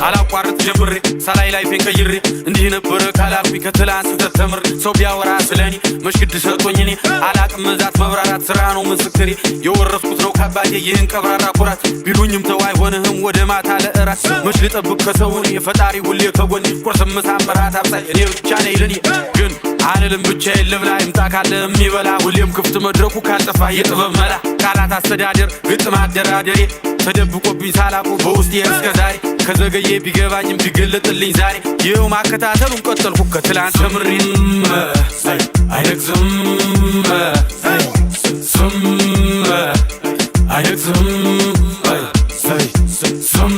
አላቋርጥ ጀምሬ ሳላይ ላይፌን ቀይሬ እንዲህ ነበር ካላኩኝ ከትላንት ተተምር ሰው ቢያወራ ስለኔ መሽግድ ሰጥቶኝ እኔ አላቅም መዛት መብራራት ስራ ነው ምስክሬ የወረስኩት ነው ካባዬ ይህን ቀብራራ ኩራት ቢሉኝም ተው አይሆንህም ወደ ማታ ለእራት መች ልጠብቅ ከሰውን የፈጣሪ ሁሌ ከጎኔ ቁርስ ምሳ እራት አብሳይ እኔ ብቻ ነኝ ለኔ ግን አልልም ብቻዬን ልብላ ይምጣ ካለ የሚበላ ሁሌም ክፍት መድረኩ ካልጠፋ የጥበብ መላ ቃላት አስተዳደር ግጥም አደራደሬ ተደብቆብኝ ሳላቁ በውስጤ እስከዛሬ ከዘገየ ቢገባኝም ቢገለጥልኝ ዛሬ ይኸው ማከታተሉን ቀጠልኩ ከትላንት ተምሬ አይነግዝም ስም አይነግዝም ስም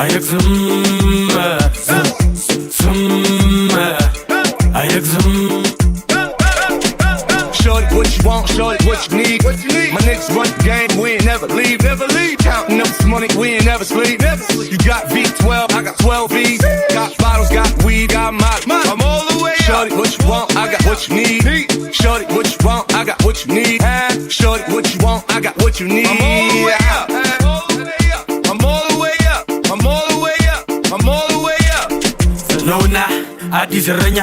አይነግዝም Shorty, what you want? Shorty, what you need? My niggas run the game, we ain't never leave. Counting up some money, we ain't never sleep. You got V12, I got 12 V's. Got bottles, got weed, got my. I'm all the way up. Shorty, what you want? I got what you need. Shorty, what you want? I got what you need. Shorty, what you want? I got what you need. I'm all the way up. I'm all the way up. I'm all the way up. I'm all the way up. ነውና አዲስ እረኛ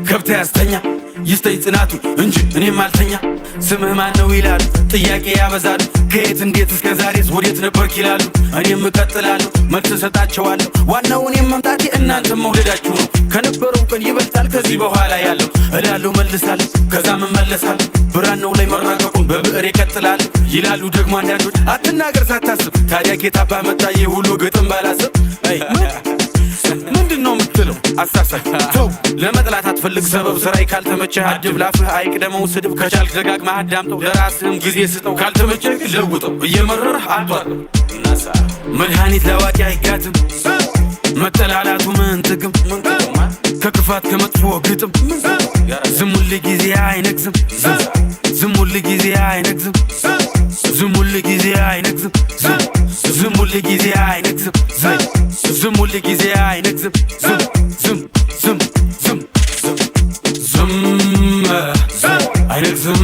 ከብት ያስተኛ ይስተይ ጽናቱ እንጂ እኔም አልተኛ ስምህ ማን ነው ይላሉ ጥያቄ ያበዛሉ ከየት እንዴት እስከ ዛሬስ ወዴት ነበርክ ይላሉ እኔም እቀጥላለሁ መልስ ሰጣቸዋለሁ ዋናው እኔም መምጣቴ እናንተም መውለዳችሁ ነው ከነበረው ቀን ይበልጣል ከዚህ በኋላ ያለው እላለሁ መልሳለሁ ከዛም እመለሳለሁ ብራናው ላይ መራቀቁን በብዕር ይቀጥላል ይላሉ ደግሞ አንዳንዶች አትናገር ሳታስብ ታዲያ ጌታባ መጣ የሁሉ ግጥም ባላስብ ምንድነው የምትለው አሳሳይ ተው ለመጥላት አትፈልግ ሰበብ ስራይ ካልተመቸህ አድብ ላፍህ አይቅደመው ስድብ ከቻልክ ደጋግመህ አዳምጠው ለራስህም ጊዜ ስጠው ካልተመቸህ ለውጠው እየመረረህ አቷለው መድኃኒት ለዋቂ አይጋትም መጠላላቱ ምን ጥቅም ከክፋት ከመጥፎ ግጥም ዝም ሁል ጊዜ አይነግዝም ዝም ሁል ጊዜ አይነግዝም ዝም ሁል ጊዜ አይነግዝም ዝም ሁል ጊዜ አይነግዝም ዝም ሁል ጊዜ አይነግዝም ዝም አይነግዝም